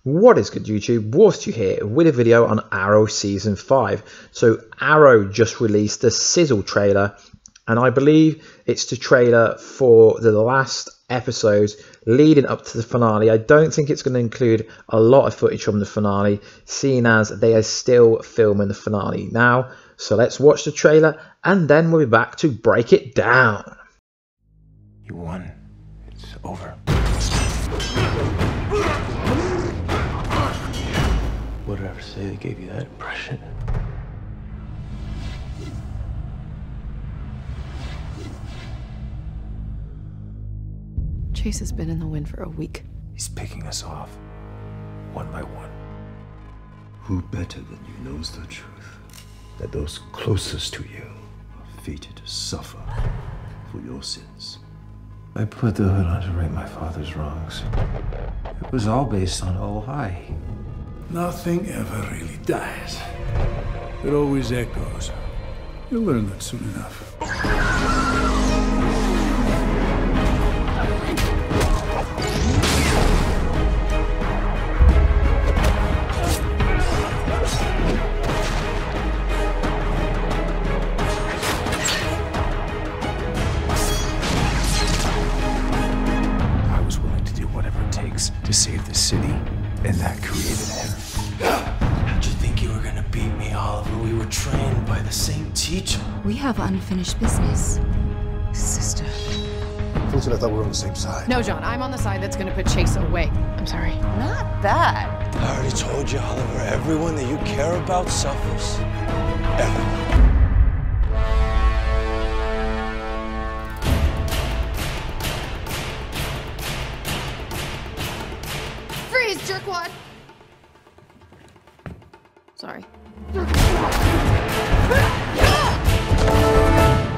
What is good, YouTube? Warstu here with a video on Arrow Season 5. So Arrow just released the Sizzle trailer, and I believe it's the trailer for the last episodes leading up to the finale. I don't think it's going to include a lot of footage from the finale, seeing as they are still filming the finale now. So let's watch the trailer, and then we'll be back to break it down. You won. It's over. What did I ever say that gave you that impression? Chase has been in the wind for a week. He's picking us off, one by one. Who better than you knows the truth? That those closest to you are fated to suffer for your sins. I put the hood on to right my father's wrongs. It was all based on oh hi. Nothing ever really dies. It always echoes. You'll learn that soon enough. I was willing to do whatever it takes to save the city, and that created him. How'd you think you were gonna beat me, Oliver? We were trained by the same teacher. We have unfinished business. Sister. Fortunately, I thought we were on the same side. No, John, I'm on the side that's gonna put Chase away. I'm sorry. Not that. I already told you, Oliver, everyone that you care about suffers. Everyone. Freeze, jerkwad! Sorry.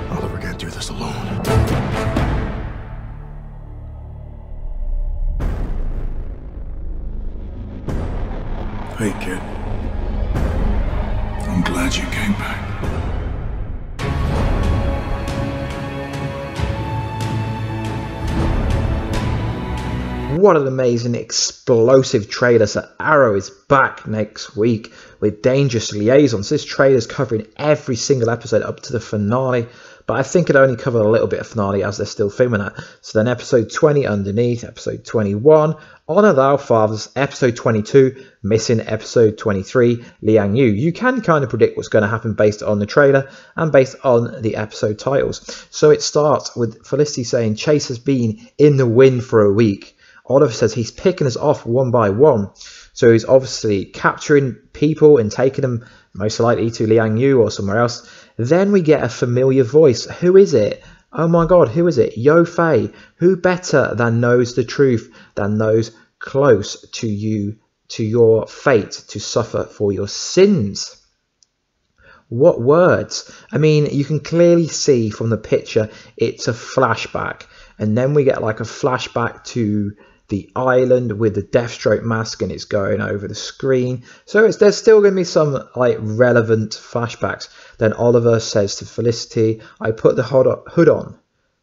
Oliver can't do this alone. Hey, kid. I'm glad you came back. What an amazing explosive trailer. So Arrow is back next week with Dangerous Liaisons. This trailer is covering every single episode up to the finale, but I think it only covered a little bit of finale as they're still filming that. So then episode 20 underneath, episode 21 Honor Thou Fathers, episode 22 Missing, episode 23 Liang Yu. You can kind of predict what's going to happen based on the trailer and based on the episode titles. So it starts with Felicity saying Chase has been in the wind for a week. Oliver says he's picking us off one by one. So he's obviously capturing people and taking them most likely to Liang Yu or somewhere else. Then we get a familiar voice. Who is it? Oh my god, who is it? Yao Fei. Who better than knows the truth, than those close to you, to your fate, to suffer for your sins? What words? I mean, you can clearly see from the picture it's a flashback. And then we get like a flashback to the island with the Deathstroke mask, and it's going over the screen. So there's still going to be some like relevant flashbacks. Then Oliver says to Felicity, I put the hood on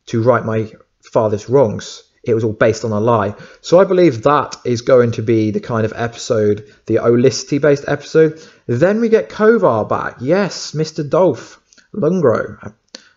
to right my father's wrongs. It was all based on a lie. So I believe that is going to be the kind of episode, the Olicity based episode. Then we get Kovar back. Yes, Mr. Dolph Lundgren.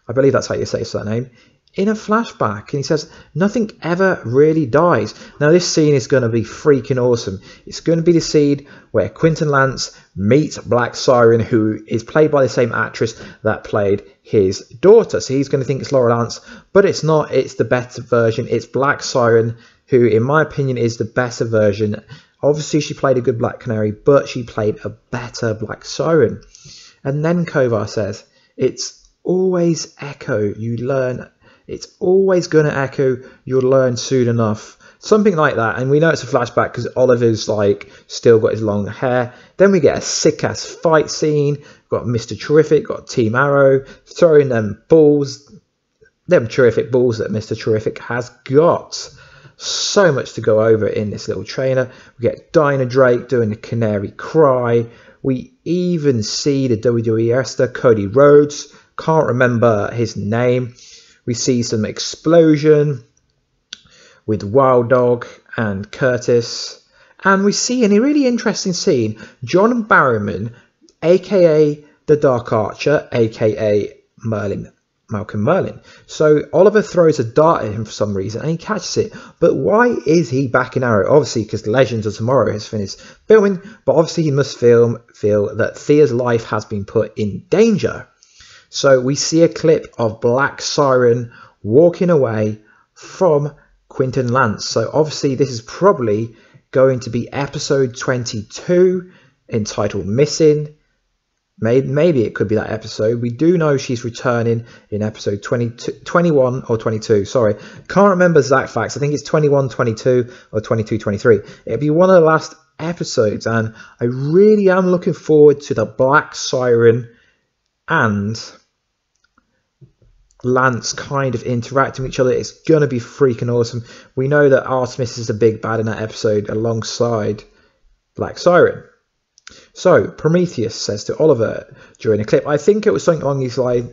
I believe that's how you say his surname. In a flashback, and he says nothing ever really dies. Now this scene is going to be freaking awesome. It's going to be the scene where Quentin Lance meets Black Siren, who is played by the same actress that played his daughter. So he's going to think it's Laura Lance, but it's not. It's the better version. It's Black Siren, who in my opinion is the better version. Obviously she played a good Black Canary, but she played a better Black Siren. And then Kovar says it's always echo. You learn. It's always going to echo, you'll learn soon enough. Something like that. And we know it's a flashback because Oliver's like still got his long hair. Then we get a sick ass fight scene. Got Mr. Terrific, got Team Arrow throwing them balls, them terrific balls that Mr. Terrific has got. So much to go over in this little trailer. We get Dinah Drake doing the Canary Cry. We even see the WWE wrestler Cody Rhodes. Can't remember his name. We see some explosion with Wild Dog and Curtis. And we see in a really interesting scene, John Barrowman, aka the Dark Archer, aka Malcolm Merlin. So Oliver throws a dart at him for some reason and he catches it. But why is he back in Arrow? Obviously because Legends of Tomorrow has finished filming, but obviously he must feel that Thea's life has been put in danger. So we see a clip of Black Siren walking away from Quinton Lance. So obviously this is probably going to be episode 22, entitled Missing. Maybe it could be that episode. We do know she's returning in episode 21 or 22. Sorry, can't remember exact facts. I think it's 21, 22 or 22, 23. It'll be one of the last episodes, and I really am looking forward to the Black Siren and Lance kind of interacting with each other. It's going to be freaking awesome. We know that Artemis is the big bad in that episode alongside Black Siren. So Prometheus says to Oliver during a clip, I think it was something along these lines,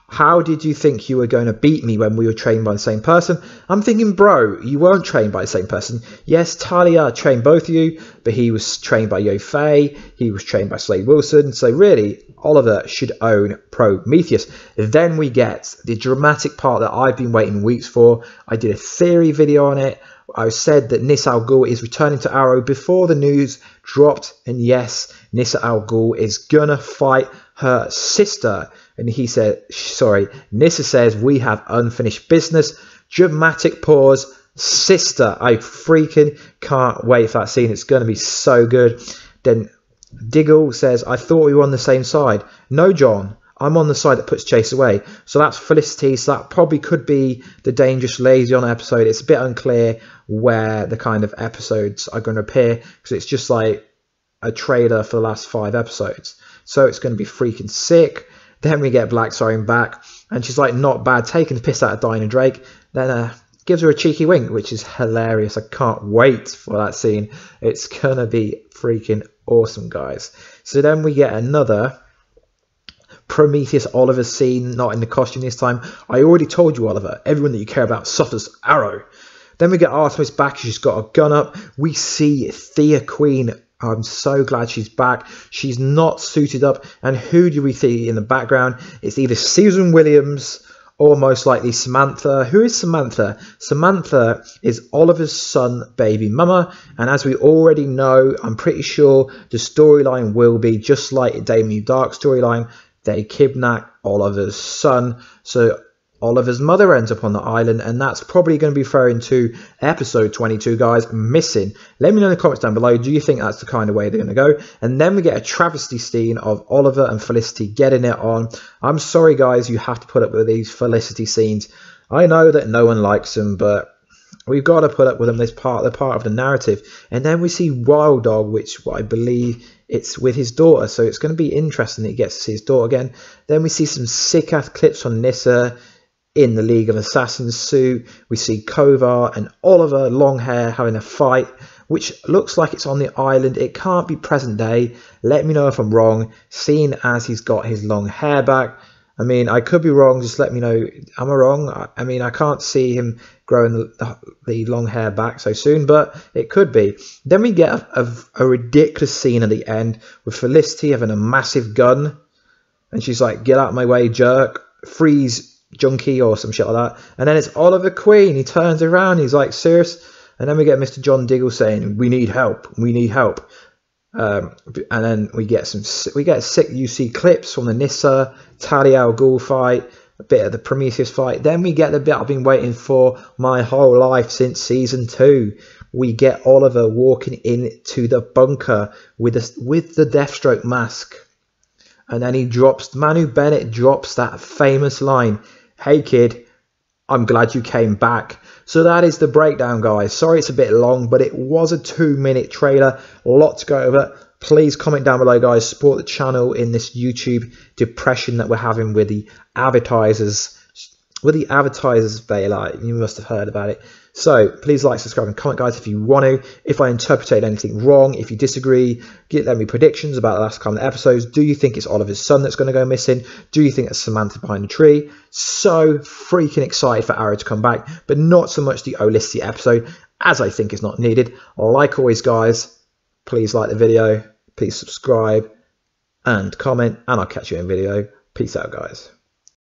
how did you think you were going to beat me when we were trained by the same person? I'm thinking, bro, you weren't trained by the same person. Yes, Talia trained both of you, but he was trained by Yao Fei, he was trained by Slade Wilson, so really Oliver should own Prometheus. Then we get the dramatic part that I've been waiting weeks for. I did a theory video on it. I said that Nyssa Ghul is returning to Arrow before the news dropped, and yes, Nyssa Ghul is gonna fight her sister. And he said, sorry, Nyssa says, we have unfinished business. Dramatic pause. Sister. I freaking can't wait for that scene. It's gonna be so good. Then Ghul says, I thought we were on the same side. No, John. I'm on the side that puts Chase away. So that's Felicity. So that probably could be the Dangerous Liaison episode. It's a bit unclear where the kind of episodes are going to appear, because it's just like a trailer for the last 5 episodes. So it's going to be freaking sick. Then we get Black Siren back, and she's like, not bad, taking the piss out of Dinah Drake. Then gives her a cheeky wink, which is hilarious. I can't wait for that scene. It's going to be freaking awesome, guys. So then we get another Prometheus Oliver scene, not in the costume this time. I already told you, Oliver, everyone that you care about suffers. Arrow. Then we get Artemis back. She's got a gun up. We see Thea Queen. I'm so glad she's back. She's not suited up. And who do we see in the background? It's either Susan Williams or most likely Samantha. Who is Samantha? Samantha is Oliver's son, baby mama. And as we already know, I'm pretty sure the storyline will be just like Damien Dark storyline. They kidnap Oliver's son, so Oliver's mother ends up on the island, and that's probably going to be referring to episode 22, guys, Missing. Let me know in the comments down below, do you think that's the kind of way they're going to go? And then we get a travesty scene of Oliver and Felicity getting it on. I'm sorry, guys, you have to put up with these Felicity scenes. I know that no one likes them, but we've got to put up with them. They're part of the narrative. And then we see Wild Dog, which I believe it's with his daughter, so it's going to be interesting that he gets to see his daughter again. Then we see some sick-ass clips on Nyssa in the League of Assassins suit. We see Kovar and Oliver, long hair, having a fight, which looks like it's on the island. It can't be present day. Let me know if I'm wrong, seeing as he's got his long hair back. I mean, I could be wrong. Just let me know. Am I wrong? I mean, I can't see him growing the long hair back so soon, but it could be. Then we get a ridiculous scene at the end with Felicity having a massive gun. And she's like, get out of my way, jerk. Freeze, junkie, or some shit like that. And then it's Oliver Queen. He turns around. He's like, serious? And then we get Mr. John Diggle saying, we need help. We need help. And then we get sick UC clips from the Nyssa, Talia Ghul fight, a bit of the Prometheus fight. Then we get the bit I've been waiting for my whole life since season 2. We get Oliver walking into the bunker with the Deathstroke mask. And then Manu Bennett drops that famous line, hey kid, I'm glad you came back. So that is the breakdown, guys. Sorry it's a bit long, but it was a 2-minute trailer. A lot to go over. Please comment down below, guys. Support the channel in this YouTube depression that we're having with the advertisers. They like, you must have heard about it. So please like, subscribe, and comment, guys, if you want to. If I interpreted anything wrong, if you disagree, let me predictions about the last couple of episodes. Do you think it's Oliver's son that's going to go missing? Do you think it's Samantha behind the tree? So freaking excited for Arrow to come back, but not so much the Olicity episode. as I think is not needed. Like always, guys, please like the video, please subscribe and comment, and I'll catch you in video. Peace out, guys.